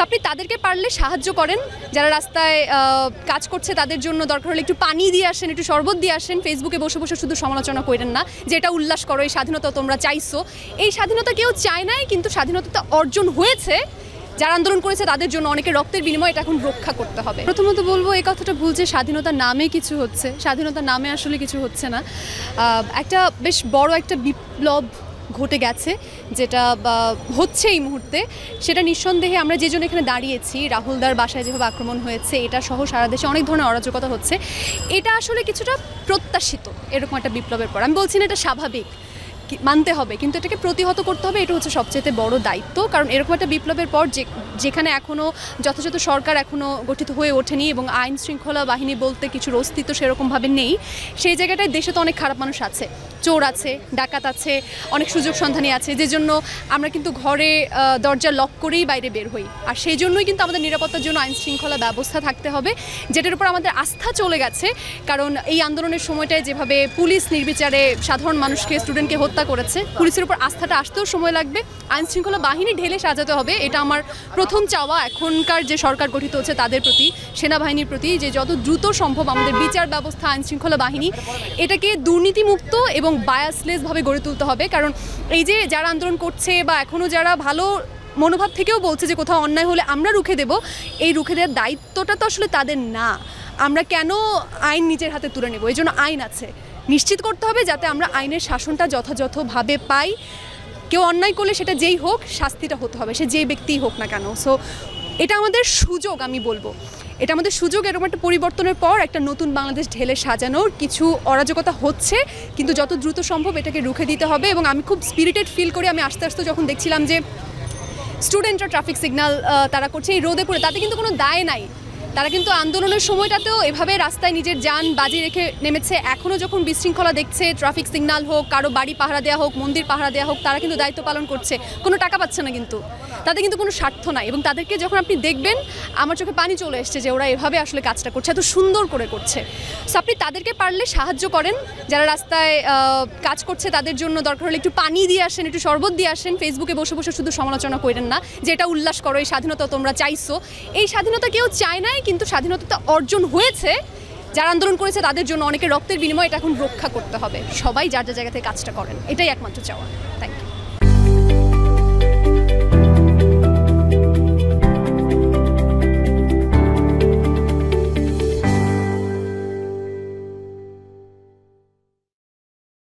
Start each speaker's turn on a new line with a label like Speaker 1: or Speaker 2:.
Speaker 1: আপনি তাদেরকে পারলে সাহায্য করেন, যারা রাস্তায় কাজ করছে তাদের জন্য দরকার হলে একটু পানি দিয়ে আসেন, একটু শরবত দিয়ে আসেন। ফেসবুকে বসে বসে শুধু সমালোচনা করেন না যে এটা উল্লাস করো, এই স্বাধীনতা তোমরা চাইছো। এই স্বাধীনতা কেউ চায় নাই, কিন্তু স্বাধীনতা অর্জন হয়েছে। যারা আন্দোলন করেছে তাদের জন্য অনেকের রক্তের বিনিময়ে এটা এখন রক্ষা করতে হবে। প্রথমত বলবো এই কথাটা ভুল যে স্বাধীনতার নামে কিছু হচ্ছে। স্বাধীনতার নামে আসলে কিছু হচ্ছে না। একটা বেশ বড় একটা বিপ্লব ঘটে গেছে, যেটা হচ্ছে এই মুহূর্তে। সেটা নিঃসন্দেহে আমরা যে জন্য এখানে দাঁড়িয়েছি, রাহুলদার বাসায় যেভাবে আক্রমণ হয়েছে, এটা সহ সারা দেশে অনেক ধরনের অরাজকতা হচ্ছে। এটা আসলে কিছুটা প্রত্যাশিত এরকম একটা বিপ্লবের পর। আমি বলছি না এটা স্বাভাবিক, মানতে হবে, কিন্তু এটাকে প্রতিহত করতে হবে। এটা হচ্ছে সবচেয়ে বড় দায়িত্ব। কারণ এরকম একটা বিপ্লবের পর যেখানে এখনও যথাযথ সরকার এখনও গঠিত হয়ে ওঠেনি এবং আইন শৃঙ্খলা বাহিনী বলতে কিছুর অস্তিত্ব সেরকমভাবে নেই, সেই জায়গাটায় দেশে তো অনেক খারাপ মানুষ আছে, চোর আছে, ডাকাত আছে, অনেক সুযোগ সন্ধানী আছে, যে জন্য আমরা কিন্তু ঘরে দরজা লক করেই বাইরে বের হই। আর সেই জন্যই কিন্তু আমাদের নিরাপত্তার জন্য আইন শৃঙ্খলা ব্যবস্থা থাকতে হবে, যেটার উপর আমাদের আস্থা চলে গেছে। কারণ এই আন্দোলনের সময়টায় যেভাবে পুলিশ নির্বিচারে সাধারণ মানুষকে, স্টুডেন্টকে হত্যা করেছে, পুলিশের উপর আস্থাটা আসতেও সময় লাগবে। আইন শৃঙ্খলা বাহিনী ঢেলে সাজাতে হবে, এটা আমার প্রথম চাওয়া এখনকার যে সরকার গঠিত হচ্ছে তাদের প্রতি, সেনাবাহিনীর প্রতি, যে যত দ্রুত সম্ভব আমাদের বিচার ব্যবস্থা, আইন শৃঙ্খলা বাহিনী এটাকে দুর্নীতিমুক্ত এবং বায়াসলেসভাবে গড়ে তুলতে হবে। কারণ এই যে যারা আন্দোলন করছে বা এখনও যারা ভালো মনোভাব থেকেও বলছে যে কোথাও অন্যায় হলে আমরা রুখে দেব, এই রুখে দেওয়ার দায়িত্বটা তো আসলে তাদের না। আমরা কেন আইন নিজের হাতে তুলে নেব? এই জন্য আইন আছে, নিশ্চিত করতে হবে যাতে আমরা আইনের শাসনটা যথাযথভাবে পাই। কেউ অন্যায় করলে সেটা যেই হোক শাস্তিটা হতে হবে, সে যেই ব্যক্তিই হোক না কেন। সো এটা আমাদের সুযোগ, আমি বলবো এটা আমাদের সুযোগ। এরকম একটা পরিবর্তনের পর একটা নতুন বাংলাদেশ ঢেলে সাজানোর। কিছু অরাজকতা হচ্ছে, কিন্তু যত দ্রুত সম্ভব এটাকে রুখে দিতে হবে। এবং আমি খুব স্পিরিটেড ফিল করি আমি আস্তে আস্তে যখন দেখছিলাম যে স্টুডেন্টরা ট্রাফিক সিগন্যাল তারা করছে এই রোদে পড়ে, তাতে কিন্তু কোনো দায় নাই। তারা কিন্তু আন্দোলনের সময়টাতেও এভাবে রাস্তায় নিজের যান বাজি রেখে নেমেছে। এখনও যখন বিশৃঙ্খলা দেখছে, ট্রাফিক সিগন্যাল হোক, কারো বাড়ি পাহারা দেওয়া হোক, মন্দির পাহারা দেওয়া হোক, তারা কিন্তু দায়িত্ব পালন করছে, কোনো টাকা পাচ্ছে না, কিন্তু তাদের কিন্তু কোনো স্বার্থ নাই। এবং তাদেরকে যখন আপনি দেখবেন, আমার চোখে পানি চলে এসছে যে ওরা এভাবে আসলে কাজটা করছে, এত সুন্দর করে করছে। সো আপনি তাদেরকে পারলে সাহায্য করেন, যারা রাস্তায় কাজ করছে তাদের জন্য দরকার হলে একটু পানি দিয়ে আসেন, একটু শরবত দিয়ে আসেন। ফেসবুকে বসে বসে শুধু সমালোচনা করেন না যে এটা উল্লাস করো, এই স্বাধীনতা তোমরা চাইছো। এই স্বাধীনতা কেউ চায় নাই, কিন্তু স্বাধীনতা অর্জন হয়েছে। যারা আন্দোলন করেছে তাদের জন্য অনেকের রক্তের বিনিময়ে এটা এখন রক্ষা করতে হবে। সবাই যার যার জায়গা থেকে কাজটা করেন, এটাই একমাত্র চাওয়া। Thank you.